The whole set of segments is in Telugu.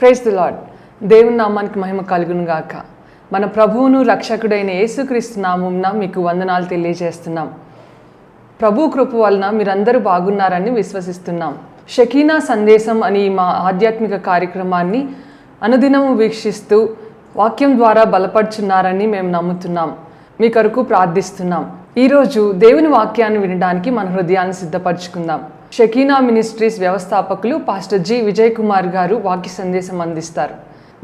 Praise the lord. దేవుని నామానికి మహిమ కలుగును గాక. మన ప్రభువును రక్షకుడైన యేసుక్రీస్తు నామమున మీకు వందనాలు తెలియజేస్తున్నాం. ప్రభు కృప వలన మీరందరూ బాగున్నారని విశ్వసిస్తున్నాం. షకీనా సందేశం అని మా ఆధ్యాత్మిక కార్యక్రమాన్ని అనుదినము వీక్షిస్తూ వాక్యం ద్వారా బలపడుచున్నారని మేము నమ్ముతున్నాం. మీ కొరకు ప్రార్థిస్తున్నాం. ఈరోజు దేవుని వాక్యాన్ని వినడానికి మన హృదయాన్ని సిద్ధపరచుకుందాం. షకీనా మినిస్ట్రీస్ వ్యవస్థాపకులు పాస్టర్ జి విజయ్ కుమార్ గారు వాక్య సందేశం అందిస్తారు.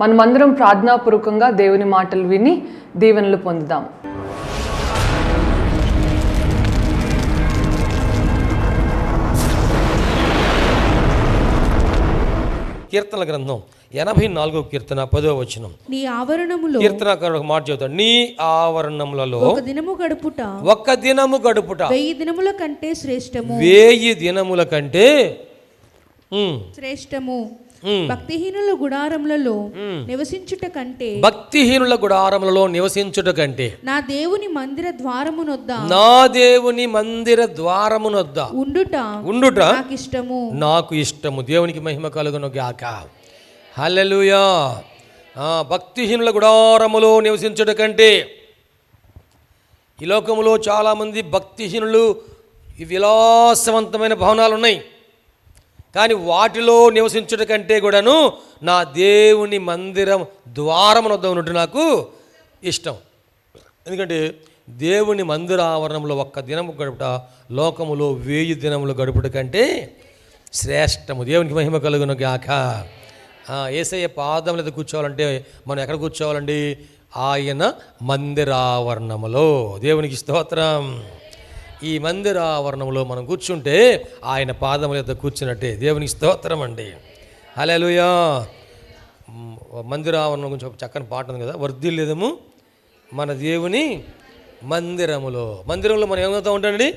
మనమందరం ప్రార్థనాపూర్వకంగా దేవుని మాటలు విని దీవెనలు పొందుదాం. కీర్తన గ్రంథం 84వ కీర్తన 10వ వచనం. నీ ఆవరణములో, కీర్తనకారుడు ఒక మాట చెబుతాడు, నీ ఆవరణములలో ఒక దినము గడుపుట 1000 దినముల కంటే శ్రేష్టము. 1000 దినముల కంటే శ్రేష్టము. భక్తిహీనుల గుడారములలో నివసించుట కంటే, భక్తిహీనుల గుడారములలో నివసించుట కంటే, నా దేవుని మందిర ద్వారమునొద్ద ఉండుట నాకు ఇష్టము. దేవునికి మహిమ కలుగును గాక. హల్లెలూయా. భక్తిహీనుల గుడారములో నివసించుట కంటే, ఈ లోకములో చాలామంది భక్తిహీనులు విలాసవంతమైన భవనాలు ఉన్నాయి, కానీ వాటిలో నివసించుట కంటే కూడాను నా దేవుని మందిరం ద్వారమున వద్ద ఉన్నట్టు నాకు ఇష్టం. ఎందుకంటే దేవుని మందిర ఆవరణంలో 1 దినము గడుపుట లోకములో 1000 దినములు గడుపుట కంటే శ్రేష్టము. దేవునికి మహిమ కలుగును గాక. యేసయ్య పాదముల మీద కూర్చోవాలంటే మనం ఎక్కడ కూర్చోవాలండి? ఆయన మందిరావరణములో. దేవునికి స్తోత్రం. ఈ మందిరావరణంలో మనం కూర్చుంటే ఆయన పాదముల యొద్ద కూర్చున్నట్టే. దేవునికి స్తోత్రం అండి. హల్లెలూయా. మందిరావరణం గురించి ఒక చక్కని పాట ఉంది కదా, వర్ధిల్లేదము మన దేవుని మందిరములో. మందిరంలో మనం ఏమవుతూ ఉంటామండి?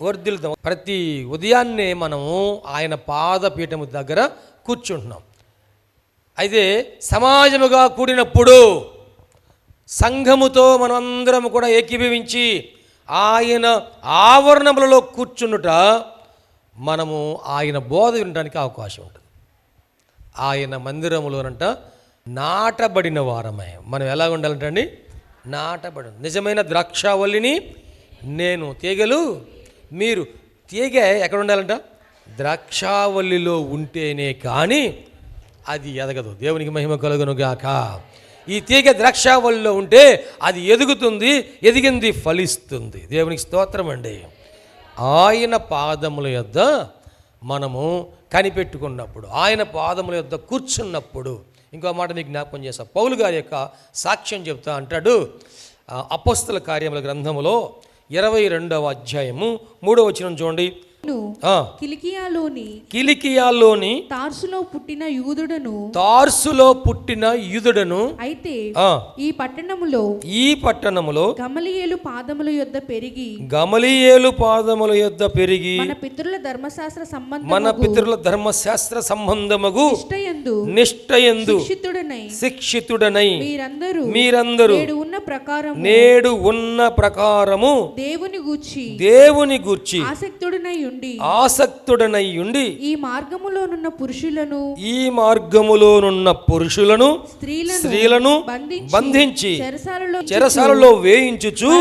వర్ధిల్లుతాం. ప్రతి ఉదయాన్నే మనము ఆయన పాదపీఠము దగ్గర కూర్చుంటున్నాం. అయితే సమాజముగా కూడినప్పుడు సంఘముతో మనం అందరం కూడా ఏకీభవించి ఆయన ఆవరణములలో కూర్చుండుట మనము ఆయన బోధ వినడానికి అవకాశం ఉంటుంది. ఆయన మందిరములోనంట నాటబడిన వారమే. మనం ఎలా ఉండాలంటే అండి? నాటబడి, నిజమైన ద్రాక్షావల్లిని నేను, తీగలు మీరు. తీగ ఎక్కడ ఉండాలంట? ద్రాక్షావల్లిలో ఉంటేనే కానీ అది ఎదగదు. దేవునికి మహిమ కలుగును గాక. ఈ తీగ ద్రాక్షావల్లిలో ఉంటే అది ఎదుగుతుంది, ఎదిగింది ఫలిస్తుంది. దేవునికి స్తోత్రం అండి. ఆయన పాదముల యొద్ద మనము కనిపెట్టుకున్నప్పుడు, ఆయన పాదముల యొద్ద కూర్చున్నప్పుడు, ఇంకో మాట మీకు జ్ఞాపకం చేస్తా. పౌలు గారి యొక్క సాక్ష్యం చెప్తా అంటాడు. అపోస్తల కార్యముల గ్రంథములో 22వ అధ్యాయము 3వ వచనం చూడండి. కిలికియాలోని తార్సులో పుట్టిన యూదుడను అయితే ఈ పట్టణములో గమలీయేలు పాదముల యొద్ద పెరిగి మన పితరుల ధర్మశాస్త్ర సంబంధముగు నిష్ఠయందు శిక్షితుడనై మీరందరూ నేడు ఉన్న ప్రకారము దేవుని గూర్చి ఆసక్తుడనై ఉండి ఈ మార్గములోనున్న పురుషులను స్త్రీలను బంధించి చెరసాలలో వేయించుచు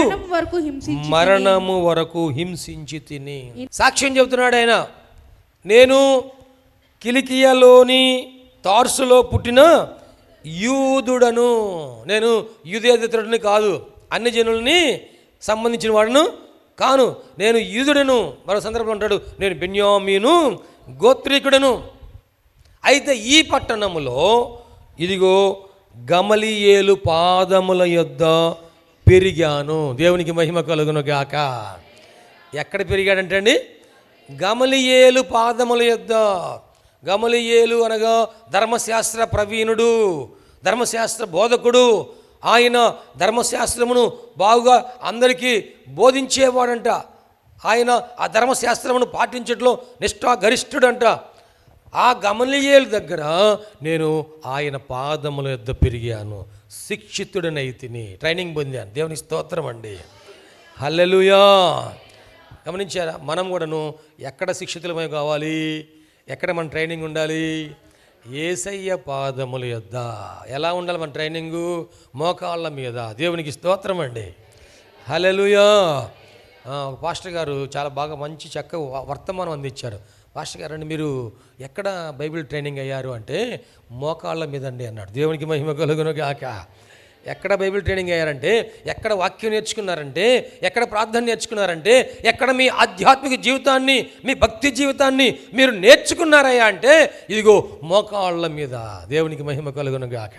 మరణము వరకు హింసించి తిని. సాక్ష్యం చెబుతున్నాడు ఆయన. నేను కిలికియాలోని తార్సులో పుట్టిన యూదుడను. నేను యూదేతరుడిని కాదు, అన్ని జనుల్ని సంబంధించిన వాడును కాను, నేను యూదుడను. మరో సందర్భంలో ఉంటాడు, నేను బెన్యామీను గోత్రీకుడను. అయితే ఈ పట్టణములో ఇదిగో గమలీయేలు పాదముల యొద్ద పెరిగాను. దేవునికి మహిమ కలుగును గాక. ఎక్కడ పెరిగాడంటే అండి? గమలీయేలు పాదముల యొద్ద. గమలీయేలు అనగా ధర్మశాస్త్ర ప్రవీణుడు, ధర్మశాస్త్ర బోధకుడు. ఆయన ధర్మశాస్త్రమును బాగుగా అందరికీ బోధించేవాడంట. ఆయన ఆ ధర్మశాస్త్రమును పాటించడంలో నిష్ఠాగరిష్ఠుడంట. ఆ గమలీయేలు దగ్గర నేను ఆయన పాదముల యొద్ద పెరిగాను, శిక్షితుడనైతిని, ట్రైనింగ్ పొందాను. దేవునికి స్తోత్రం అండి. హల్లెలూయా. గమనించారా? మనం కూడాను ఎక్కడ శిక్షితులమై కావాలి, ఎక్కడ మన ట్రైనింగ్ ఉండాలి? యేసయ్య పాదముల యొద్ద. ఎలా ఉండాలి మన ట్రైనింగు? మోకాళ్ళ మీద. దేవునికి స్తోత్రం అండి. హల్లెలూయా. ఒక పాస్టర్ గారు చాలా బాగా మంచి చక్కగా వర్తమానం అందించారు. పాస్టర్ గారు అండి, మీరు ఎక్కడ బైబిల్ ట్రైనింగ్ అయ్యారు అంటే మోకాళ్ళ మీద అండి అన్నాడు. దేవునికి మహిమ కలుగును గాక. ఎక్కడ బైబిల్ ట్రైనింగ్ అయ్యారంటే, ఎక్కడ వాక్యం నేర్చుకున్నారంటే, ఎక్కడ ప్రార్థన నేర్చుకున్నారంటే, ఎక్కడ మీ ఆధ్యాత్మిక జీవితాన్ని, మీ భక్తి జీవితాన్ని మీరు నేర్చుకున్నారయ్యా అంటే ఇదిగో మోకాళ్ళ మీద. దేవునికి మహిమ కలుగును గాక.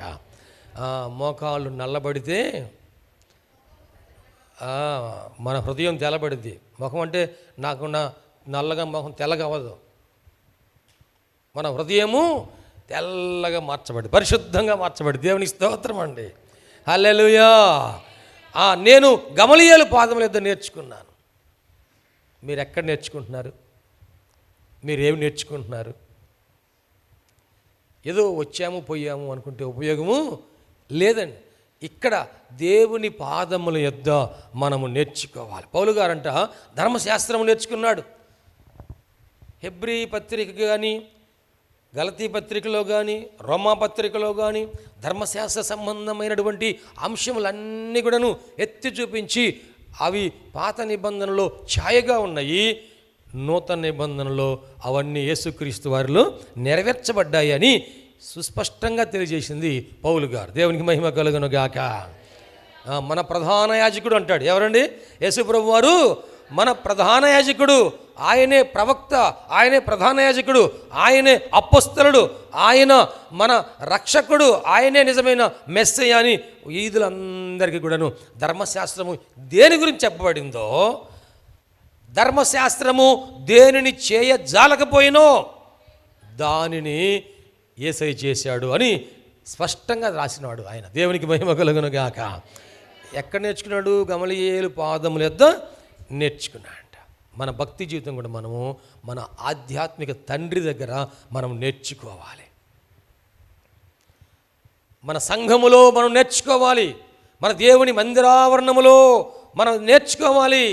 మోకాళ్ళు నల్లబడితే మన హృదయం తెల్లబడిద్ది. ముఖం అంటే నాకున్న నల్లగా ముఖం తెల్లగా అవ్వదు. మన హృదయము తెల్లగా మార్చబడి, పరిశుద్ధంగా మార్చబడి. దేవునికి స్తోత్రం అండి. హల్లెలూయా. నేను గమలీయేలు పాదముల యొద్ద నేర్చుకున్నాను. మీరు ఎక్కడ నేర్చుకుంటున్నారు? మీరేమి నేర్చుకుంటున్నారు? ఏదో వచ్చాము పోయాము అనుకుంటే ఉపయోగము లేదండి. ఇక్కడ దేవుని పాదముల యొద్ద మనము నేర్చుకోవాలి. పౌలు గారంట ధర్మశాస్త్రము నేర్చుకున్నాడు. హెబ్రీ పత్రిక కానీ, గలతీ పత్రికలో కానీ, రోమా పత్రికలో కానీ ధర్మశాస్త్ర సంబంధమైనటువంటి అంశములన్నీ కూడాను ఎత్తి చూపించి అవి పాత నిబంధనలో ఛాయగా ఉన్నాయి, నూతన నిబంధనలో అవన్నీ యేసుక్రీస్తు వారిలో నెరవేర్చబడ్డాయి అని సుస్పష్టంగా తెలియజేసింది పౌలు గారు. దేవునికి మహిమ కలుగును గాక. మన ప్రధాన యాజకుడు అంటాడు. ఎవరండి? యేసు ప్రభు వారు మన ప్రధాన యాజకుడు. ఆయనే ప్రవక్త, ఆయనే ప్రధాన యాజకుడు, ఆయనే అప్పొస్తలుడు, ఆయన మన రక్షకుడు, ఆయనే నిజమైన మెస్సయ్య అని ఈదులందరికీ కూడాను ధర్మశాస్త్రము దేని గురించి చెప్పబడిందో, ధర్మశాస్త్రము దేనిని చేయజాలకపోయినో దానిని యేసయ్య చేశాడు అని స్పష్టంగా రాసినాడు ఆయన. దేవునికి మహిమ కలుగును గాక. ఎక్కడ నేర్చుకున్నాడు? గమలీయేలు పాదముల యొద్ద నేర్చుకున్నాడు. మన భక్తి జీవితం కూడా మనము మన ఆధ్యాత్మిక తండ్రి దగ్గర మనం నేర్చుకోవాలి. మన సంఘములో మనం నేర్చుకోవాలి. మన దేవుని మందిరావరణములో మనం నేర్చుకోవాలి.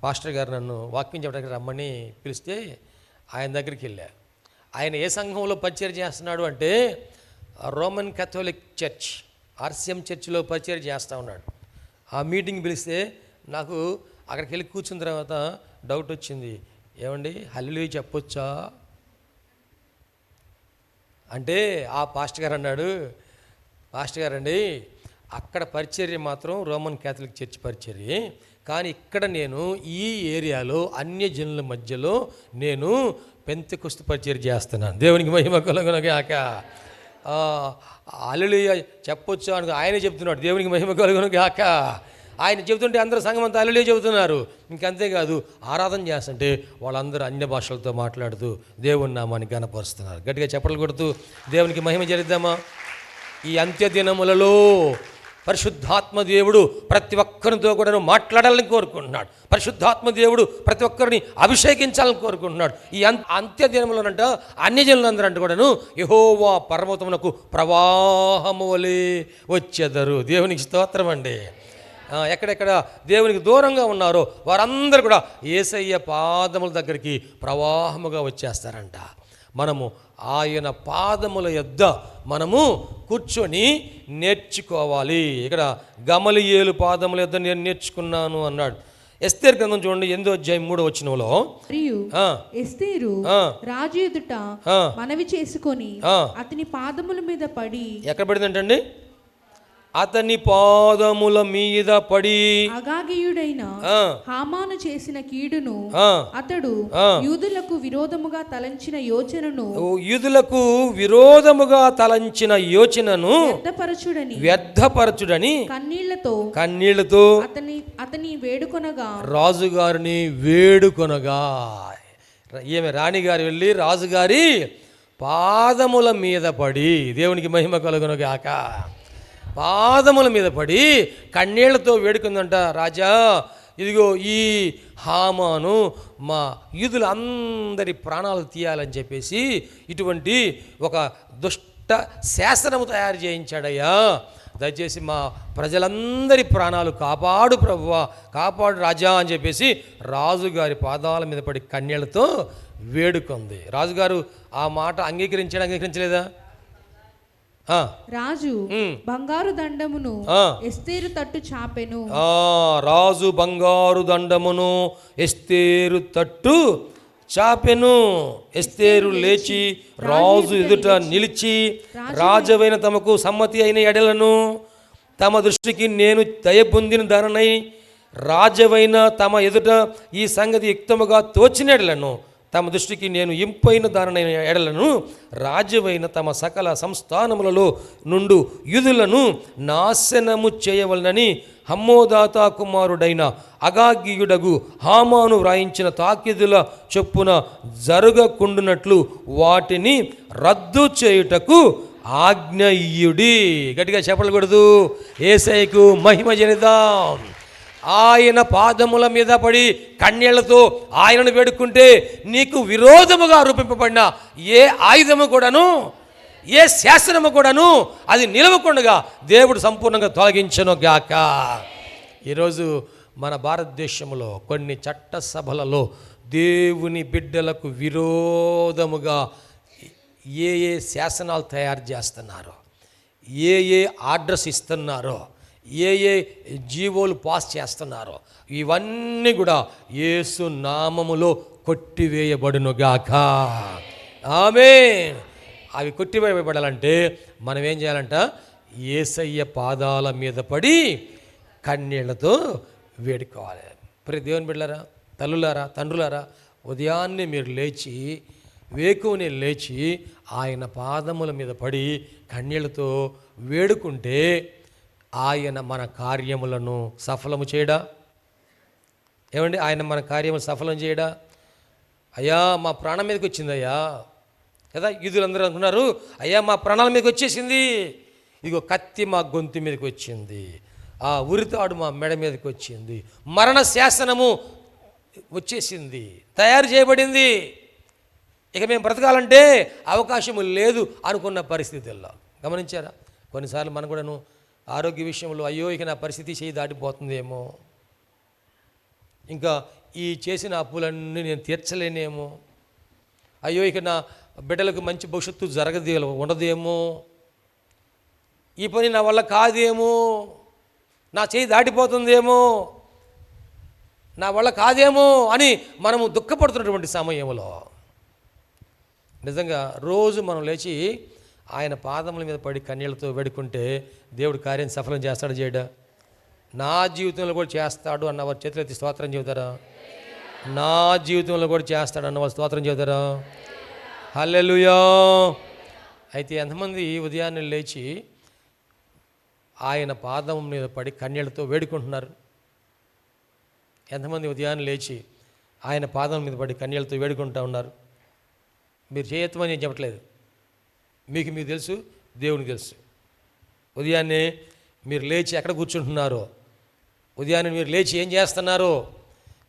పాస్టర్ గారు నన్ను వాక్యం చెప్పడానికి రమ్మని పిలిస్తే ఆయన దగ్గరికి వెళ్ళా. ఆయన ఏ సంఘంలో పరిచయం చేస్తున్నాడు అంటే రోమన్ కేథలిక్ చర్చ్, ఆర్సిఎం చర్చిలో పరిచయం చేస్తూ ఉన్నాడు. ఆ మీటింగ్ పిలిస్తే నాకు అక్కడికి వెళ్ళి కూర్చున్న తర్వాత డౌట్ వచ్చింది. ఏమండి హల్లెలూయా చెప్పొచ్చా అంటే ఆ పాస్టర్ గారు అన్నాడు, పాస్టర్ గారు అండి అక్కడ పరిచర్య మాత్రం రోమన్ కేథలిక్ చర్చ్ పరిచర్య, కానీ ఇక్కడ నేను ఈ ఏరియాలో అన్యజనుల మధ్యలో నేను పెంతెకొస్తు పరిచర్య చేస్తున్నాను. దేవునికి మహిమ కలుగును గాక. హల్లెలూయా చెప్పొచ్చు అని ఆయనే చెప్తున్నాడు. దేవునికి మహిమ కలుగును గాక. ఆయన చెబుతుంటే అందరూ సంఘం అంతా హల్లెలూయా చెబుతున్నారు. ఇంకంతేకాదు ఆరాధన చేస్తుంటే వాళ్ళందరూ అన్య భాషలతో మాట్లాడుతూ దేవుని నామాన్ని ఘనపరుస్తున్నారు. గట్టిగా చప్పట్లు కొడుతూ దేవునికి మహిమ చేద్దామా? ఈ అంత్య దినములలో పరిశుద్ధాత్మ దేవుడు ప్రతి ఒక్కరితో కూడా మాట్లాడాలని కోరుకుంటున్నాడు. పరిశుద్ధాత్మ దేవుడు ప్రతి ఒక్కరిని అభిషేకించాలని కోరుకుంటున్నాడు. ఈ అంత్య దినములోనంట అన్యజనులందరూ అంటే కూడాను యెహోవా పర్వతమునకు ప్రవాహము వలె వచ్చెదరు. దేవునికి స్తోత్రం అండి. ఎక్కడెక్కడ దేవునికి దూరంగా ఉన్నారో వారందరూ కూడా యేసయ్య పాదముల దగ్గరికి ప్రవాహముగా వచ్చేస్తారంట. మనము ఆయన పాదముల యొద్ద మనము కూర్చొని నేర్చుకోవాలి. ఇక్కడ గమలీయేలు పాదముల యొద్ద నేను నేర్చుకున్నాను అన్నాడు. ఎస్తేరు గ్రంథం చూడండి 8వ అధ్యాయం 3వ వచనంలో, మరియు ఎస్తేరు రాజు ఎదుట మనవి చేసుకొని అతని పాదముల మీద పడి, ఎక్కడ పడిందంటండి? అతని పాదముల మీద పడి అగాగీయుడైన హామాను చేసిన కీడును అతడు యూదులకు విరోధముగా తలంచిన యోచనను వ్యర్థపరచుడని కన్నీళ్లతో అతని వేడుకొనగా, రాజుగారిని వేడుకొనగా, ఈమె రాణిగారు వెళ్ళి రాజుగారి పాదముల మీద పడి, దేవునికి మహిమ కలుగును గాక, పాదముల మీద పడి కన్నీళ్లతో వేడుకుందంట, రాజా ఇదిగో ఈ హామాను మా యూదులందరి ప్రాణాలు తీయాలని చెప్పేసి ఇటువంటి ఒక దుష్ట శాసనము తయారు చేయించాడయ్యా. దయచేసి మా ప్రజలందరి ప్రాణాలు కాపాడు ప్రభువా, కాపాడు రాజా అని చెప్పేసి రాజుగారి పాదాల మీద పడి కన్నీళ్లతో వేడుకుంది. రాజుగారు ఆ మాట అంగీకరించలేదా? రాజు బంగారు దండమును ఎస్తేరు తట్టు చాపెను. రాజు బంగారు దండమును ఎస్తేరు తట్టు చాపెను. ఎస్తేరు లేచి రాజు ఎదుట నిలిచి, రాజవైన తమకు సమ్మతి అయిన ఎడలను తమ దృష్టికి నేను దయ పొందిన దానై, రాజవైన తమ ఎదుట ఈ సంగతి యుక్తముగా తోచిన ఎడలను తమ దృష్టికి నేను ఇంపైన దానైన ఎడలను, రాజవైన తమ సకల సంస్థానములలో నుండు యూదులను నాశనము చేయవలనని హమ్మోదాతా కుమారుడైన అగాగీయుడగు హామాను వ్రాయించిన తాకీదుల చొప్పున జరగకుండునట్లు వాటిని రద్దు చేయుటకు ఆజ్ఞయుడి. గట్టిగా చెప్పకూడదు. యేసయ్యకు మహిమ చేద్దాం. ఆయన పాదముల మీద పడి కన్నీళ్లతో ఆయనను వేడుకుంటే నీకు విరోధముగా రూపింపబడిన ఏ ఆయుధము కూడాను, ఏ శాసనము కూడాను అది నిలవకుండగా దేవుడు సంపూర్ణంగా తొలగించను గాక. ఈరోజు మన భారతదేశంలో కొన్ని చట్టసభలలో దేవుని బిడ్డలకు విరోధముగా ఏ శాసనాలు తయారు చేస్తున్నారో, ఏ ఆర్డర్స్ ఇస్తున్నారో, ఏ జీవోలు పాస్ చేస్తున్నారో ఇవన్నీ కూడా యేసు నామములో కొట్టివేయబడునుగాక. ఆమేన్. అవి కొట్టివేయబడాలంటే మనం ఏం చేయాలంట? యేసయ్య పాదాల మీద పడి కన్నీళ్లతో వేడుకోవాలి. ప్రతి దేవుని బిడ్డలారా, తల్లులారా, తండ్రులారా, ఉదయాన్నే మీరు లేచి, వేకువనే లేచి ఆయన పాదముల మీద పడి కన్నీళ్లతో వేడుకుంటే ఆయన మన కార్యములను సఫలము చేయడా? ఏమండి, ఆయన మన కార్యములు సఫలం చేయడా? అయ్యా మా ప్రాణం మీదకి వచ్చిందయ్యా కదా, యూదులందరూ అనుకున్నారు, అయ్యా మా ప్రాణాల మీదకి వచ్చేసింది, ఇదిగో కత్తి మా గొంతు మీదకి వచ్చింది, ఆ ఉరితాడు మా మెడ మీదకి వచ్చింది, మరణ శాసనము వచ్చేసింది, తయారు చేయబడింది, ఇక మేము బ్రతకాలంటే అవకాశము లేదు అనుకున్న పరిస్థితుల్లో గమనించారా? కొన్నిసార్లు మనం కూడాను ఆరోగ్య విషయంలో అయ్యో ఇక నా పరిస్థితి చేయి దాటిపోతుందేమో, ఇంకా ఈ చేసిన అప్పులన్నీ నేను తీర్చలేనేమో, అయ్యో ఇక నా బిడ్డలకు మంచి భవిష్యత్తు ఉండదేమో, ఈ పని నా వల్ల కాదేమో, నా చేయి దాటిపోతుందేమో, నా వల్ల కాదేమో అని మనము దుఃఖపడుతున్నటువంటి సమయంలో నిజంగా రోజు మనం లేచి ఆయన పాదముల మీద పడి కన్నీళ్లతో వేడుకుంటే దేవుడు కార్యం సఫలం చేస్తాడు చేయడా? నా జీవితంలో కూడా చేస్తాడు అన్నవారు చేతులెత్తి స్తోత్రం చెబుతారా? నా జీవితంలో కూడా చేస్తాడు అన్నవారు స్తోత్రం చెబుతారా? హల్లెలూయా. అయితే ఎంతమంది ఉదయాన్నే లేచి ఆయన పాదం మీద పడి కన్నీళ్లతో వేడుకుంటున్నారు? ఎంతమంది ఉదయాన్నే లేచి ఆయన పాదం మీద పడి కన్నీళ్లతో వేడుకుంటూ ఉన్నారు? మీరు చేయొత్తమని నేను చెప్పట్లేదు, మీకు తెలుసు, దేవునికి తెలుసు. ఉదయాన్నే మీరు లేచి ఎక్కడ కూర్చుంటున్నారో, ఉదయాన్నే మీరు లేచి ఏం చేస్తున్నారో,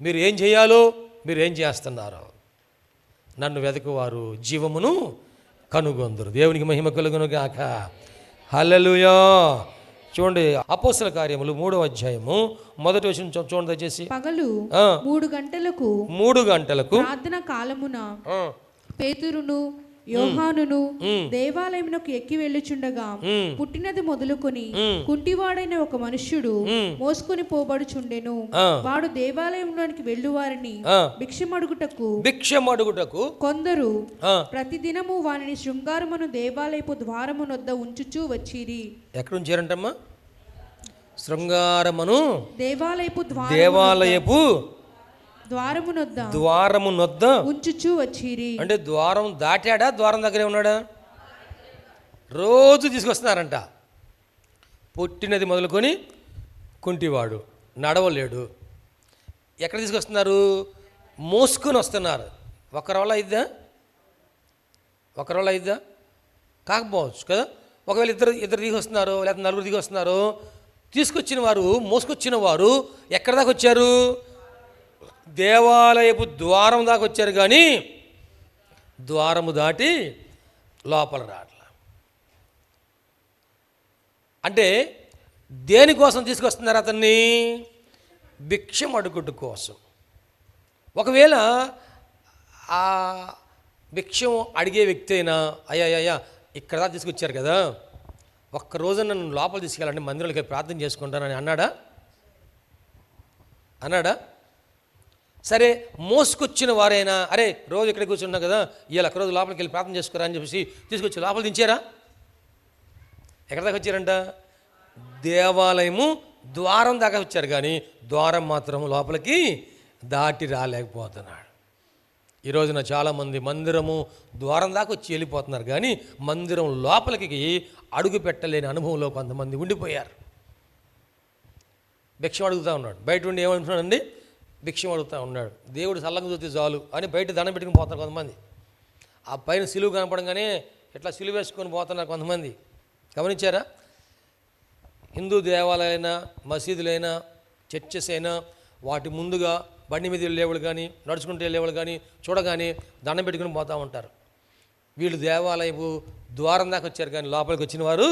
మీరు ఏం చేయాలో, మీరు ఏం చేస్తున్నారో, నన్ను వెదకువారు జీవమును కనుగొందురు. దేవునికి మహిమ కలుగును గాక. హల్లెలూయా. చూడండి, అపోస్తల కార్యములు 3వ అధ్యాయము 1వ వచనం చూడండి దయచేసి. పగలు 3 గంటలకు ప్రార్థన కాలమున పేతురును యోహానును దేవాలయమునకు ఎక్కి వెళ్ళుచుండగా పుట్టినది మొదలుకొని కుంటివాడైన ఒక మనుష్యుడు మోసుకొని పోబడుచుండెను. వాడు దేవాలయంలోనికి వెళ్ళువారిని భిక్షమడుగుటకు కొందరు ప్రతిదినము వానిని శృంగారమును దేవాలయపు ద్వారమునొద్ద ఉంచుచూ వచ్చిరి. ఎక్కడ ఉంచారంటమ్మా? శృంగారమును దేవాలయపు ద్వారమునొద్ద ఉంచుచూ వచ్చిరి. అంటే ద్వారం దాటాడా, ద్వారం దగ్గరే ఉన్నాడా? రోజు తీసుకొస్తున్నారంట. పుట్టినది మొదలుకొని కుంటివాడు, నడవలేడు. ఎక్కడ తీసుకొస్తున్నారు? మోసుకొని వస్తున్నారు. ఒకరి వల్ల అయిద్దా? కాకపోవచ్చు కదా. ఒకవేళ ఇద్దరు దిగొస్తున్నారు, లేకపోతే నలుగురు దిగొస్తున్నారు, తీసుకొచ్చిన వారు, మోసుకొచ్చిన వారు ఎక్కడి దాకా వచ్చారు? దేవాలయపు ద్వారం దాకా వచ్చారు, కానీ ద్వారము దాటి లోపల రావట్లా. అంటే దేనికోసం తీసుకొస్తున్నారు అతన్ని? భిక్షం అడుగుట కోసం. ఒకవేళ ఆ భిక్షం అడిగే వ్యక్తి అయినా, అయ్యా ఇక్కడ దాకా తీసుకొచ్చారు కదా, ఒక్కరోజు నన్ను లోపల తీసుకెళ్ళండి, మందిరంలోకి ప్రార్థన చేసుకుంటానని అన్నాడా? సరే, మోసుకొచ్చిన వారైనా, అరే రోజు ఇక్కడ కూర్చున్నావు కదా, ఇవాళ ఒక్కరోజు లోపలికి వెళ్ళి ప్రార్థన చేసుకోరా అని చెప్పేసి తీసుకొచ్చి లోపల దించారా? ఎక్కడ దాకా వచ్చారంట? దేవాలయము ద్వారం దాకా వచ్చారు, కానీ ద్వారం మాత్రం లోపలికి దాటి రాలేకపోతున్నాడు. ఈ రోజున చాలామంది మందిరము ద్వారం దాకా వచ్చి వెళ్ళిపోతున్నారు, కానీ మందిరం లోపలికి అడుగు పెట్టలేని అనుభవంలో కొంతమంది ఉండిపోయారు. భిక్షం అడుగుతూ ఉన్నాడు, బయట ఉండి ఏమంటున్నాడండి? భిక్షం అడుగుతూ ఉన్నాడు. దేవుడు చల్లంగా చూస్తే చాలు అని బయట దండం పెట్టుకుని పోతున్నారు కొంతమంది. ఆ పైన సిలువు కనపడంగానే ఇట్లా సిలువ వేసుకొని పోతున్నారు కొంతమంది. గమనించారా? హిందూ దేవాలయాలైనా, మసీదులైనా, చర్చెస్ అయినా వాటి ముందుగా బండి మీద వెళ్ళేవాళ్ళు కానీ, నడుచుకుంటూ వెళ్ళేవాళ్ళు కానీ చూడగానే దండం పెట్టుకుని పోతూ ఉంటారు. వీళ్ళు దేవాలయపు ద్వారం దాకా వచ్చారు, కానీ లోపలికి వచ్చిన వారు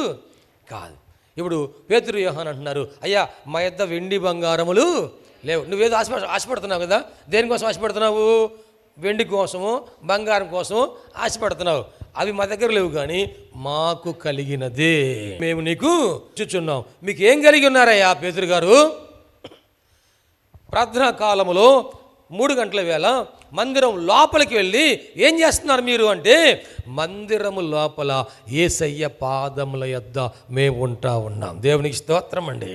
కాదు. ఇప్పుడు పేతురు, యోహాను అంటున్నారు, అయ్యా మా యొద్ద వెండి బంగారములు లేవు. నువ్వేదో ఆశపడుతున్నావు కదా, దేనికోసం ఆశపడుతున్నావు? వెండి కోసము, బంగారం కోసము ఆశపడుతున్నావు. అవి మా దగ్గర లేవు, కానీ మాకు కలిగినదే మేము నీకు చూచున్నాం. మీకు ఏం కలిగి ఉన్నారయ్యా పేతురు గారు? ప్రార్థనా కాలములో 3 గంటల వేళ మందిరం లోపలికి వెళ్ళి ఏం చేస్తున్నారు మీరు అంటే, మందిరము లోపల యేసయ్య పాదముల యొద్ద మేము ఉన్నాం. దేవునికి స్తోత్రం అండి.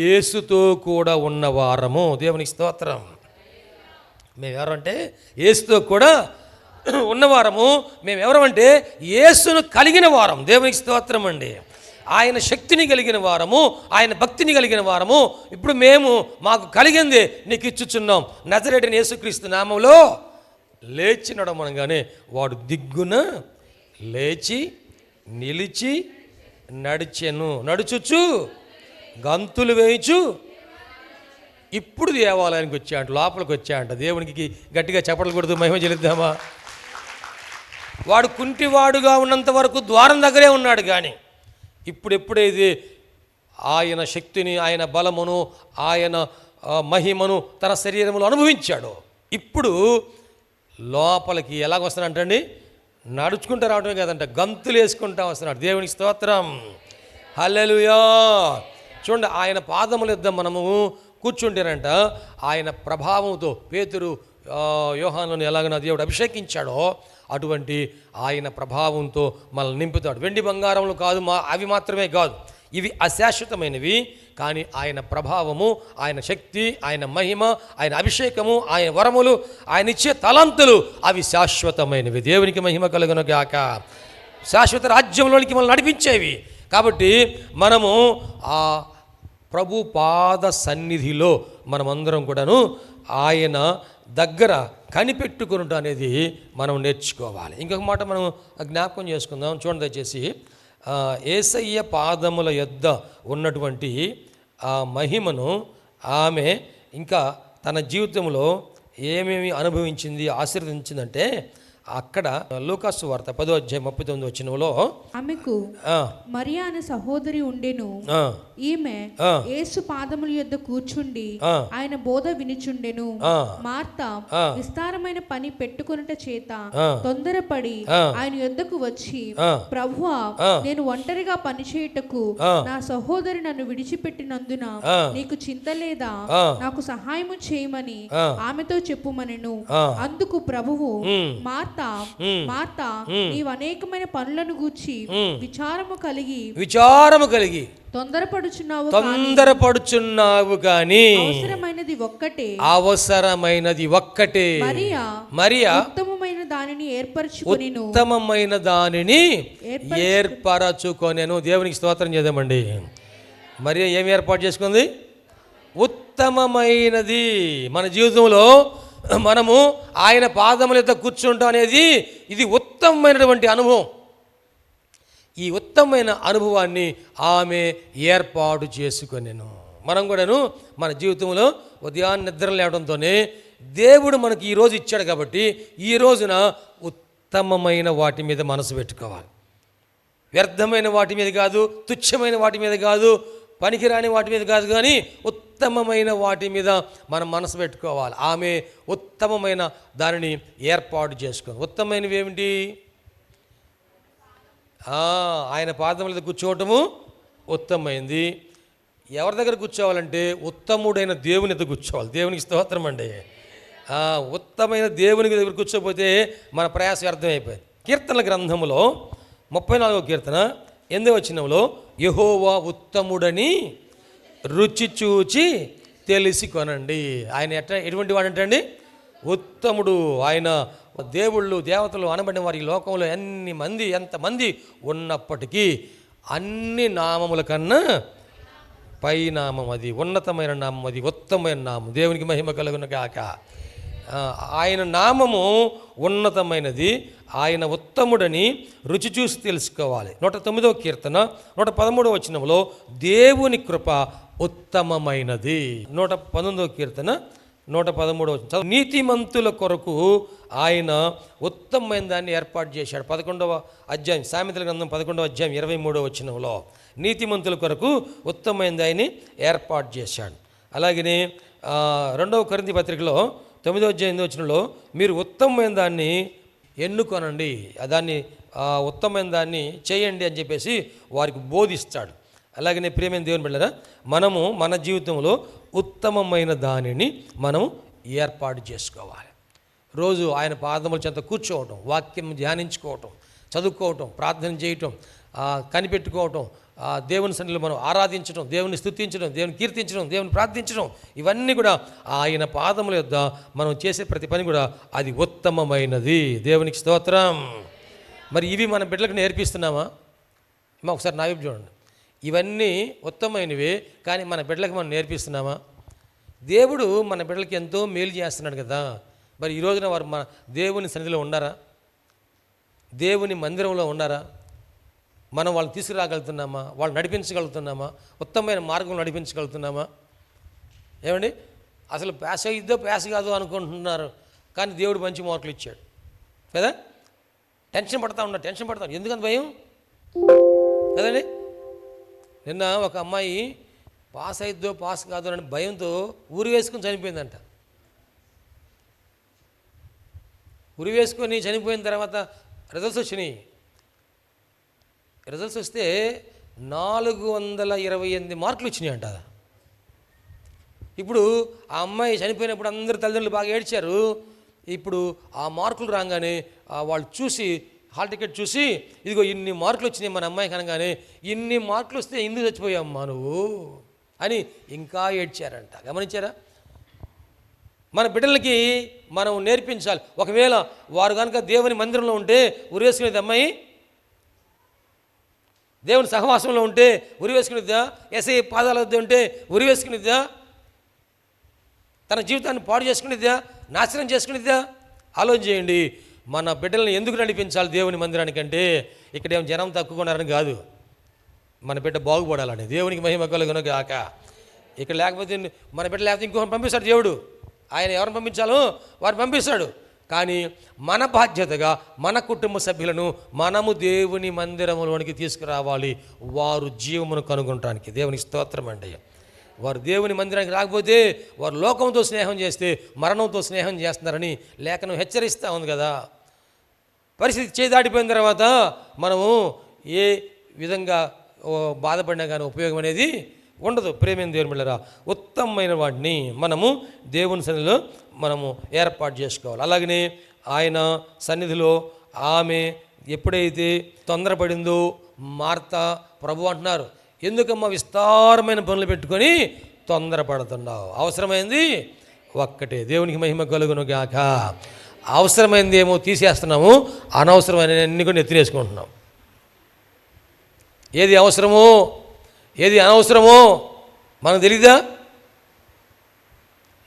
యేసుతో కూడా ఉన్నవారము. దేవునికి స్తోత్రం. మేము ఎవరంటే యేసుతో కూడా ఉన్నవారము. మేము ఎవరమంటే యేసును కలిగిన వారం. దేవునికి స్తోత్రం అండి. ఆయన శక్తిని కలిగిన వారము, ఆయన భక్తిని కలిగిన వారము. ఇప్పుడు మాకు కలిగింది నీకు ఇచ్చుచున్నాం. నజరేయుడైన యేసుక్రీస్తు నామములో లేచి నడమనగానే వాడు దిగ్గున లేచి నిలిచి నడుచుచు గంతులు వేయించు ఇప్పుడు దేవాలయానికి వచ్చాయంట, లోపలికి వచ్చాయంట. దేవునికి గట్టిగా చప్పట్లు కొడుతూ మహిమ చెల్లిద్దామా? వాడు కుంటివాడుగా ఉన్నంత వరకు ద్వారం దగ్గరే ఉన్నాడు, కానీ ఎప్పుడైతే ఆయన శక్తిని, ఆయన బలమును, ఆయన మహిమను తన శరీరములో అనుభవించాడో, ఇప్పుడు లోపలికి ఎలాగ వస్తున్నాడంటండి? నడుచుకుంటూ రావడమే కాదంట, గంతులు వేసుకుంటా వస్తున్నాడు. దేవునికి స్తోత్రం. హల్లెలూయా. చూడండి, ఆయన పాదముల యొద్ద మనము కూర్చుంటేనంట ఆయన ప్రభావంతో పేతురు, యోహానును ఎలాగ దేవుడు అభిషేకించాడో అటువంటి ఆయన ప్రభావంతో మనల్ని నింపుతాడు. వెండి బంగారములు కాదు, అవి మాత్రమే కాదు, ఇవి అశాశ్వతమైనవి. కానీ ఆయన ప్రభావము, ఆయన శక్తి, ఆయన మహిమ, ఆయన అభిషేకము, ఆయన వరములు, ఆయన ఇచ్చే తలంతులు అవి శాశ్వతమైనవి. దేవునికి మహిమ కలుగును గాక. శాశ్వత రాజ్యంలోనికి మనల్ని నడిపించేవి. కాబట్టి మనము ఆ ప్రభు పాద సన్నిధిలో మనమందరం కూడాను ఆయన దగ్గర కనిపెట్టుకునుట అనేది మనం నేర్చుకోవాలి. ఇంకొక మాట మనం జ్ఞాపకం చేసుకుందాం. చూడండి దయచేసి, యేసయ్య పాదముల యొద్ద ఉన్నటువంటి ఆ మహిమను ఆమె ఇంకా తన జీవితంలో ఏమేమి అనుభవించింది, ఆశీర్వదించిందంటే, అక్కడ లూకాసు వార్త 10:39 ఆమెకు మరియా అనే సహోదరి ఉండెను. ఈమె యేసు పాదముల యొద్ద కూర్చుండి ఆయన బోధ వినుచుండెను. మార్తా విస్తారమైన పని పెట్టుకొనుట చేత తొందరపడి ఆయన యొద్దకు వచ్చి, ప్రభువా, నేను ఒంటరిగా పనిచేయుటకు నా సహోదరి నన్ను విడిచిపెట్టినందున నీకు చింత లేదా? నాకు సహాయము చేయమని ఆమెతో చెప్పుమనెను. అందుకు ప్రభువు, మార్తా నీవు అనేకమైన పనులను గూర్చి విచారము కలిగి తొందరపడుచున్నావు కానీ అవసరమైనది ఒక్కటే. మరియా ఉత్తమమైన దానిని ఏర్పరచుకొనెను. దేవునికి స్తోత్రం చేద్దామండి. మరియా ఏమి ఏర్పాటు చేసుకుంది? ఉత్తమమైనది. మన జీవితంలో మనము ఆయన పాదముల యొద్ద కూర్చుంటాం అనేది ఇది ఉత్తమమైనటువంటి అనుభవం. ఈ ఉత్తమమైన అనుభవాన్ని ఆమె ఏర్పాటు చేసుకొనెను. మనం కూడాను మన జీవితంలో ఉదయాన్నే నిద్ర లేవడంతోనే దేవుడు మనకి ఈరోజు ఇచ్చాడు కాబట్టి ఈ రోజున ఉత్తమమైన వాటి మీద మనసు పెట్టుకోవాలి. వ్యర్థమైన వాటి మీద కాదు, తుచ్చమైన వాటి మీద కాదు, పనికిరాని వాటి మీద కాదు, కానీ ఉత్తమమైన వాటి మీద మనం మనసు పెట్టుకోవాలి. ఆమె ఉత్తమమైన దానిని ఏర్పాటు చేసుకోవాలి. ఉత్తమమైనవి ఏమిటి? ఆయన పాదముల దగ్గర కూర్చోవటము ఉత్తమమైంది. ఎవరి దగ్గర కూర్చోవాలంటే ఉత్తముడైన దేవుని దగ్గర కూర్చోవాలి. దేవునికి స్తోత్రం అండి. ఉత్తమైన దేవుని దగ్గర కూర్చోపోతే మన ప్రయాసం అర్థమైపోయింది. కీర్తనల గ్రంథములో 34వ కీర్తన 8వ వచనంలో యెహోవా ఉత్తముడని రుచి చూచి తెలిసి కొనండి. ఆయన ఎటువంటి వాడంటండి? ఉత్తముడు. ఆయన దేవుళ్ళు దేవతలు అనబడిన వారి లోకంలో ఎంతమంది ఉన్నప్పటికీ అన్ని నామముల కన్నా పై నామం అది, ఉన్నతమైన నామం అది, ఉత్తమమైన నామం. దేవునికి మహిమ కలుగును గాక. ఆయన నామము ఉన్నతమైనది, ఆయన ఉత్తముడని రుచి చూసి తెలుసుకోవాలి. 109వ కీర్తన 113వ వచనంలో దేవుని కృప ఉత్తమమైనది. 119వ కీర్తన 113వ వచనం, నీతిమంతుల కొరకు ఆయన ఉత్తమమైన దాన్ని ఏర్పాటు చేశాడు. 11వ అధ్యాయం సామెతల గ్రంథం 11వ అధ్యాయం 23వ వచనంలో నీతిమంతుల కొరకు ఉత్తమమైన దాన్ని ఏర్పాటు చేశాడు. అలాగనే 2వ కొరింథీ పత్రికలో 9వ అధ్యాయం 8వ వచనంలో మీరు ఉత్తమమైన దాన్ని ఎన్నుకొనండి, దాన్ని ఉత్తమమైన దాన్ని చేయండి అని చెప్పేసి వారికి బోధిస్తాడు. అలాగనే ప్రియమైన దేవుని బిడ్డలారా, మనము మన జీవితంలో ఉత్తమమైన దానిని మనం ఏర్పాటు చేసుకోవాలి. రోజు ఆయన పాదముల చెంత కూర్చోవటం, వాక్యం ధ్యానించుకోవటం, చదువుకోవటం, ప్రార్థన చేయటం, కనిపెట్టుకోవటం, దేవుని సన్నిధిలో మనం ఆరాధించడం, దేవుని స్తుతించడం, దేవుని కీర్తించడం, దేవుని ప్రార్థించడం, ఇవన్నీ కూడా ఆయన పాదముల యొద్ద మనం చేసే ప్రతి పని కూడా అది ఉత్తమమైనది. దేవునికి స్తోత్రం. మరి ఇవి మన బిడ్డలకు నేర్పిస్తున్నామా? ఒకసారి నా వైపు చూడండి. ఇవన్నీ ఉత్తమమైనవే, కానీ మన బిడ్డలకు మనం నేర్పిస్తున్నామా? దేవుడు మన బిడ్డలకి ఎంతో మేలు చేస్తున్నాడు కదా. మరి ఈ రోజున వారు మన దేవుని సన్నిధిలో ఉన్నారా? దేవుని మందిరంలో ఉన్నారా? మనం వాళ్ళని తీసుకురాగలుగుతున్నామా? వాళ్ళు నడిపించగలుగుతున్నామా? ఉత్తమమైన మార్గంలో నడిపించగలుగుతున్నామా? ఏమండి, అసలు ప్యాస్ అయ్యిద్దో ప్యాస్ కాదు అనుకుంటున్నారు, కానీ దేవుడు మంచి మార్కులు ఇచ్చాడు కదా. టెన్షన్ పడతా ఉన్నారు. ఎందుకంత భయం కదండి. నిన్న ఒక అమ్మాయి పాస్ అయిద్దో పాస్ కాదు అని భయంతో ఉరి వేసుకొని చనిపోయిందంట. ఉరి వేసుకొని చనిపోయిన తర్వాత రిజల్ట్స్ వచ్చినాయి. రిజల్ట్స్ వస్తే 428 మార్కులు వచ్చినాయంట. ఇప్పుడు ఆ అమ్మాయి చనిపోయినప్పుడు అందరు తల్లిదండ్రులు బాగా ఏడ్చారు. ఇప్పుడు ఆ మార్కులు రాగానే వాళ్ళు చూసి హాల్ టికెట్ చూసి, ఇదిగో ఇన్ని మార్కులు వచ్చినాయి మన అమ్మాయికి అనగానే, ఇన్ని మార్కులు వస్తే ఎందుకు చచ్చిపోయామ్మా నువ్వు అని ఇంకా ఏడ్చారంట. గమనించారా? మన బిడ్డలకి మనం నేర్పించాలి. ఒకవేళ వారు కనుక దేవుని మందిరంలో ఉంటే ఉరేసుకునేది అమ్మాయి, దేవుని సహవాసంలో ఉంటే ఉరివేసుకునిద్దా, ఎస్ఐ పాదాల వద్ద ఉంటే ఉరివేసుకునిద్దా, తన జీవితాన్ని పాడు చేసుకునిద్దా, నాశనం చేసుకునిద్దా? ఆలోచన చేయండి. మన బిడ్డలను ఎందుకు నడిపించాలి దేవుని మందిరానికంటే, ఇక్కడేమో జనం తక్కువన్నారని కాదు, మన బిడ్డ బాగుపడాలని. దేవునికి మహిమ కలుగును గాక. ఇక్కడ లేకపోతే మన బిడ్డ లేకపోతే ఇంకొకరిని పంపిస్తాడు దేవుడు. ఆయన ఎవరిని పంపించాలో వారిని పంపిస్తాడు. కానీ మన బాధ్యతగా మన కుటుంబ సభ్యులను మనము దేవుని మందిరంలోనికి తీసుకురావాలి, వారు జీవమును కనుగొనడానికి. దేవునికి స్తోత్రం అండి. వారు దేవుని మందిరానికి రాకపోతే వారు లోకంతో స్నేహం చేస్తే మరణంతో స్నేహం చేస్తున్నారని లేఖనం హెచ్చరిస్తూ ఉంది కదా. పరిస్థితి చేదాటిపోయిన తర్వాత మనము ఏ విధంగా బాధపడినా కానీ ఉపయోగం అనేది ఉండదు. ప్రేమైన దేవుని బిడ్డలారా, ఉత్తమమైన వాటిని మనము దేవుని సన్నిధిలో మనము ఏర్పాటు చేసుకోవాలి. అలాగనే ఆయన సన్నిధిలో ఆమె ఎప్పుడైతే తొందరపడిందో మార్తా ప్రభు అంటున్నారు, ఎందుకమ్మా విస్తారమైన పనులు పెట్టుకొని తొందరపడుతున్నావు? అవసరమైంది ఒక్కటే. దేవునికి మహిమ కలుగును గాక. అవసరమైంది ఏమో తీసేస్తున్నాము, అనవసరమైన అన్ని కూడా ఎత్తినేసుకుంటున్నాం. ఏది అవసరమో ఏది అనవసరమో మనకు తెలీదా?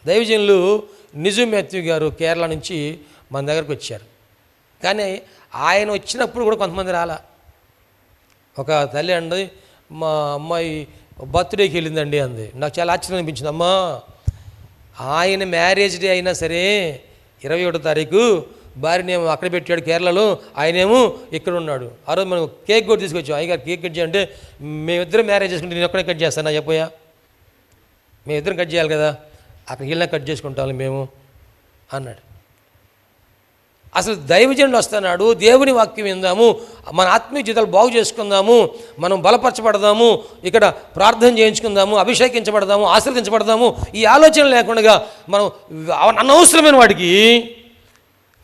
దైవజనులు నిజు మాథ్యూ గారు కేరళ నుంచి మన దగ్గరకు వచ్చారు. కానీ ఆయన వచ్చినప్పుడు కూడా కొంతమంది రాలా. ఒక తల్లి అండి, మా అమ్మాయి బర్త్డేకి వెళ్ళిందండి అంది. నాకు చాలా ఆశ్చర్యం అనిపించింది. అమ్మా, ఆయన మ్యారేజ్ డే అయినా సరే 21వ తారీఖు భార్యనేమో అక్కడ పెట్టాడు కేరళలో, ఆయనేమో ఇక్కడ ఉన్నాడు. ఆ రోజు మనం కేక్ కూడా తీసుకొచ్చాం. అయ్యగారు కేక్ కట్ చేయాలంటే మేమిద్దరం మ్యారేజ్ చేసుకుంటే నేను ఒక్కడే కట్ చేస్తాను చెప్పోయా, మేమిద్దరం కట్ చేయాలి కదా, అక్కడికి వెళ్ళినా కట్ చేసుకుంటాం మేము అన్నాడు. అసలు దైవజనుడు వస్తున్నాడు, దేవుని వాక్యం విందాము, మన ఆత్మీయ జీవితాలు బాగు చేసుకుందాము, మనం బలపరచబడదాము, ఇక్కడ ప్రార్థన చేయించుకుందాము, అభిషేకించబడదాము, ఆశీర్వదించబడదాము, ఈ ఆలోచన లేకుండా మనం అనవసరమైన వాటికి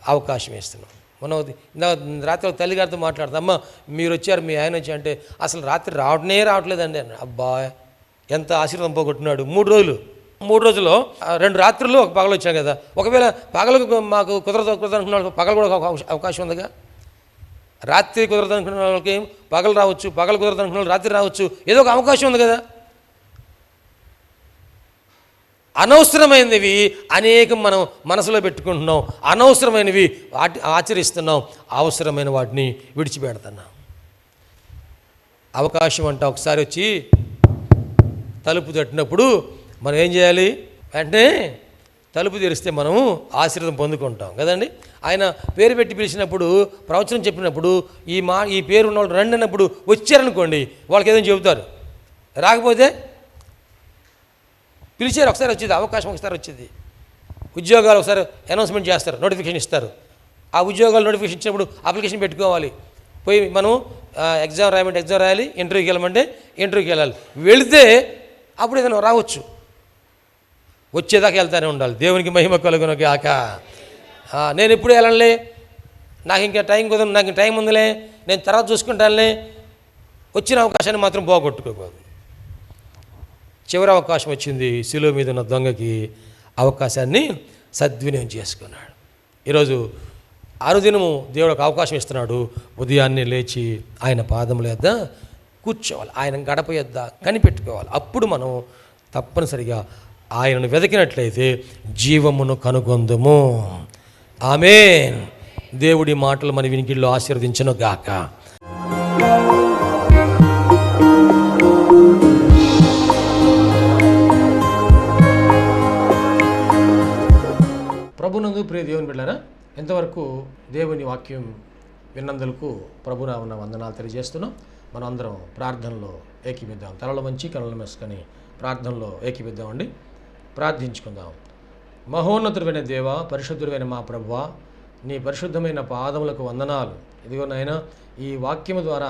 అవకాశం ఇస్తున్నాం. మనం రాత్రి తల్లిగారితో మాట్లాడతాం, అమ్మ మీరు వచ్చారు, మీ ఆయన వచ్చి అంటే అసలు రాత్రి రావట్లేదండి అన్న. అబ్బా ఎంత ఆశీర్వాదం పోగొట్టున్నాడు. 3 రోజుల్లో 2 రాత్రులు ఒక పగలు వచ్చాం కదా. ఒకవేళ పగలకు మాకు కుదరదు అనుకున్న వాళ్ళకి పగలు కూడా ఒక అవకాశం ఉందిగా. రాత్రి కుదరదు అనుకున్న వాళ్ళకి పగలు రావచ్చు, పగలు కుదరదు అనుకున్న వాళ్ళు రాత్రి రావచ్చు, ఏదో ఒక అవకాశం ఉంది కదా. అనవసరమైనవి అనేకం మనం మనసులో పెట్టుకుంటున్నాం, అనవసరమైనవి ఆచరిస్తున్నాం, అవసరమైన వాటిని విడిచిపెడుతున్నాం. అవకాశం అంట ఒకసారి వచ్చి తలుపు తట్టినప్పుడు మనం ఏం చేయాలి? వెంటనే తలుపు తెరిస్తే మనము ఆశీర్వాదం పొందుకుంటాం కదండి. ఆయన పేరు పెట్టి పిలిచినప్పుడు, ప్రవచనం చెప్పినప్పుడు ఈ పేరు ఉన్న వాళ్ళు రండి అన్నప్పుడు వచ్చారనుకోండి, వాళ్ళకి ఏదైనా చెబుతారు. రాకపోతే పిలిచారు ఒకసారి వచ్చేది, అవకాశం ఒకసారి వచ్చేది. ఉద్యోగాలు ఒకసారి అనౌన్స్మెంట్ చేస్తారు, నోటిఫికేషన్ ఇస్తారు. ఆ ఉద్యోగాలు నోటిఫికేషన్ ఇచ్చినప్పుడు అప్లికేషన్ పెట్టుకోవాలి. పోయి మనం ఎగ్జామ్ రాయమంటే ఎగ్జామ్ రాయాలి, ఇంటర్వ్యూకి వెళ్ళమంటే ఇంటర్వ్యూకి వెళ్ళాలి. వెళితే అప్పుడు ఏదైనా రావచ్చు, వచ్చేదాకా వెళ్తానే ఉండాలి. దేవునికి మహిమ కలుగును గాక. నేను ఎప్పుడు వెళ్ళలే, నాకు ఇంకా టైం కుదరదు, నాకు టైం ఉందిలే, నేను తర్వాత చూసుకుంటానులే, వచ్చిన అవకాశాన్ని మాత్రం పోగొట్టుకోకూడదు. చివరి అవకాశం వచ్చింది, శిలువ మీద ఉన్న దొంగకి అవకాశాన్ని సద్వినియోగం చేసుకున్నాడు. ఈరోజు ఆరుదినము దేవుడు ఒక అవకాశం ఇస్తున్నాడు. ఉదయాన్నే లేచి ఆయన పాదముల యొద్ద కూర్చోవాలి, ఆయన గడప యొద్ద కనిపెట్టుకోవాలి. అప్పుడు మనం తప్పనిసరిగా ఆయనను వెతికినట్లయితే జీవమును కనుగొందుము. ఆమేన్. దేవుడి మాటలు మన వినికిడిలో ఆశీర్వదించును గాక. ప్రభునందు ప్రియ దేవుని బిడ్డలారా, ఎంతవరకు దేవుని వాక్యం విన్నందులకు ప్రభునామమున వందనాలు తెలియజేస్తున్నాం. మనం అందరం ప్రార్థనలో ఏకీపిద్దాం. తలలు వంచి కనులు మూసుకొని ప్రార్థనలో ఏకీపిద్దామండి. ప్రార్థించుకుందాం. మహోన్నతుడైన దేవ, పరిశుద్ధుడైన మా ప్రభువా, నీ పరిశుద్ధమైన పాదములకు వందనాలు. ఇదిగో నాయనా, ఈ వాక్యము ద్వారా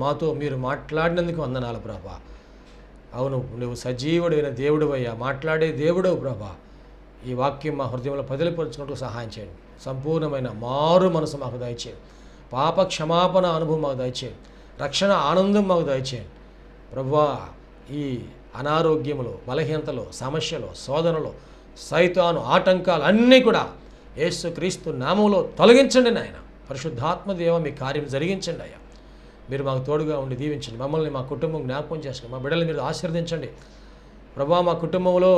మాతో మీరు మాట్లాడినందుకు వందనాలు ప్రభా. అవును, నువ్వు సజీవుడైన దేవుడివయ్యా, మాట్లాడే దేవుడవు ప్రభా. ఈ వాక్యం మా హృదయంలో పదిలిపరుచుకుంటూ సహాయం చేయండి. సంపూర్ణమైన మారు మనసు మాకు దయచేయండి. పాప క్షమాపణ అనుభవం మాకు దయచేయండి. రక్షణ ఆనందం మాకు దయచేయండి ప్రభువా. ఈ అనారోగ్యములు, బలహీనతలు, సమస్యలు, శోధనలు, సైతాను ఆటంకాలు అన్నీ కూడా యేసుక్రీస్తు నామములో తొలగించండి నాయన. పరిశుద్ధాత్మ దేవ, మీ కార్యం జరిగించండి అయ్యా. మీరు మాకు తోడుగా ఉండి దీవించండి. మమ్మల్ని, మా కుటుంబం జ్ఞాపకం చేసుకోండి. మా బిడ్డలు మీరు ఆశీర్వదించండి ప్రభువా. మా కుటుంబంలో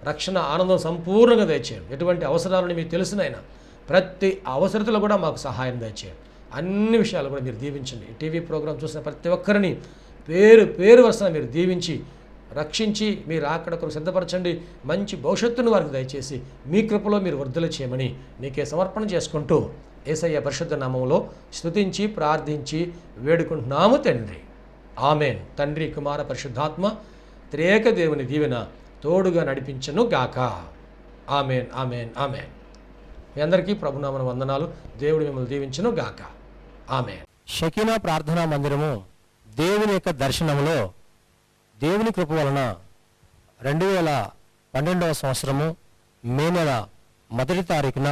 రక్షణ ఆనందం సంపూర్ణంగా దయచేయండి. ఎటువంటి అవసరాలను మీకు తెలుసునైనా ప్రతి అవసరతలో కూడా మాకు సహాయం దయచేయండి. అన్ని విషయాలు కూడా మీరు దీవించండి. ఈ టీవీ ప్రోగ్రాం చూసిన ప్రతి ఒక్కరిని పేరు వరుసన మీరు దీవించి రక్షించి మీరు అక్కడ కొరకు సిద్ధపరచండి. మంచి భవిష్యత్తును వారికి దయచేసి మీ కృపలో మీరు వర్ధల చేయమని నీకే సమర్పణ చేసుకుంటూ యేసయ్య పరిశుద్ధ నామములో స్తుతించి ప్రార్థించి వేడుకుంటున్నాము తండ్రి. ఆమెన్. తండ్రి, కుమార, పరిశుద్ధాత్మ త్రియేక దేవుని దీవెన తోడుగా నడిపించను గాక. Amen, amen, amen. మీ అందరికీ ప్రభునామన వందనాలు. దేవుడు మిమ్మల్ని దీవించను గాక. ఆమెన్. షకీనా ప్రార్థనా మందిరము దేవుని యొక్క దర్శనములో దేవుని కృప వలన 2012వ సంవత్సరము మే నెల 1వ తారీఖున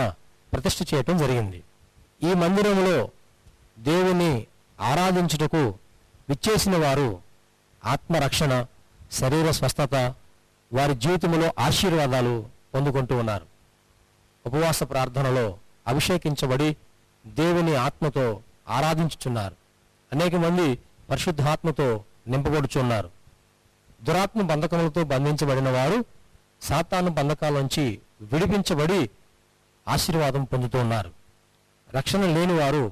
ప్రతిష్ఠ చేయటం జరిగింది. ఈ మందిరములో దేవుని ఆరాధించుటకు విచ్చేసిన వారు ఆత్మరక్షణ, శరీర స్వస్థత, వారి జీవితంలో ఆశీర్వాదాలు పొందుకుంటూ ఉన్నారు. ఉపవాస ప్రార్థనలో అభిషేకించబడి దేవుని ఆత్మతో ఆరాధించుచున్నారు. అనేక మంది పరిశుద్ధాత్మతో నింపబడుచున్నారు. దురాత్మ బంధకములతో బంధించబడిన వారు సాతాను బంధకాల నుంచి విడిపించబడి ఆశీర్వాదం పొందుతూ ఉన్నారు. రక్షణ లేని వారు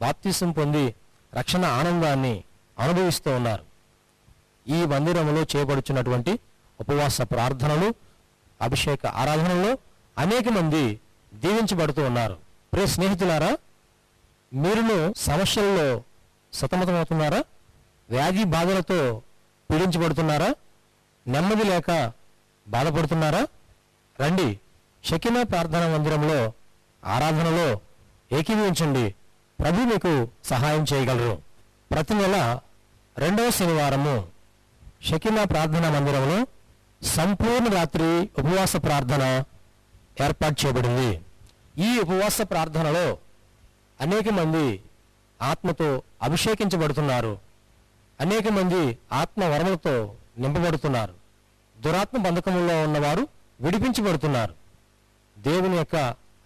బాప్తిసం పొంది రక్షణ ఆనందాన్ని అనుభవిస్తూ ఉన్నారు. ఈ మందిరంలో చేయబడుచున్నటువంటి ఉపవాస ప్రార్థనలు, అభిషేక ఆరాధనలో అనేక మంది దీవించబడుతూ ఉన్నారు. ప్రియ స్నేహితులారా, మీరును సమస్యల్లో సతమతమవుతున్నారా? వ్యాధి బాధలతో పీడించబడుతున్నారా? నెమ్మది లేక బాధపడుతున్నారా? రండి, షకీనా ప్రార్థనా మందిరంలో ఆరాధనలో ఏకీభవించండి. ప్రభు మీకు సహాయం చేయగలరు. ప్రతి నెల 2వ శనివారము షకీనా ప్రార్థనా మందిరంలో సంపూర్ణ రాత్రి ఉపవాస ప్రార్థన ఏర్పాటు చేయబడింది. ఈ ఉపవాస ప్రార్థనలో అనేక మంది ఆత్మతో అభిషేకించబడుతున్నారు. అనేక మంది ఆత్మ వరములతో నింపబడుతున్నారు. దురాత్మ బంధకముల్లో ఉన్నవారు విడిపించబడుతున్నారు. దేవుని యొక్క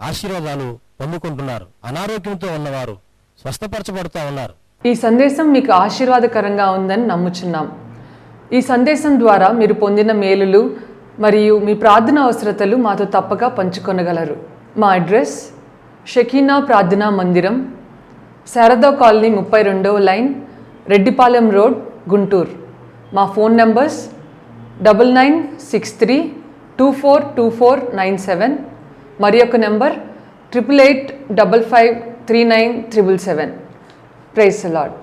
ఆశీర్వాదాలు పొందుకుంటున్నారు. అనారోగ్యంతో ఉన్నవారు స్వస్థపరచబడుతూ ఉన్నారు. ఈ సందేశం మీకు ఆశీర్వాదకరంగా ఉందని నమ్ముచున్నాం. ఈ సందేశం ద్వారా మీరు పొందిన మేలులు మరియు మీ ప్రార్థన అవసరతలు మాతో తప్పక పంచుకొనగలరు. మా అడ్రస్ షకీనా ప్రార్థనా మందిరం, శారదా కాలనీ 32వ లైన్, రెడ్డిపాలెం రోడ్, గుంటూరు. మా ఫోన్ నంబర్స్ 9963242497, మరి యొక్క నెంబర్ 8885539777. Praise the lord.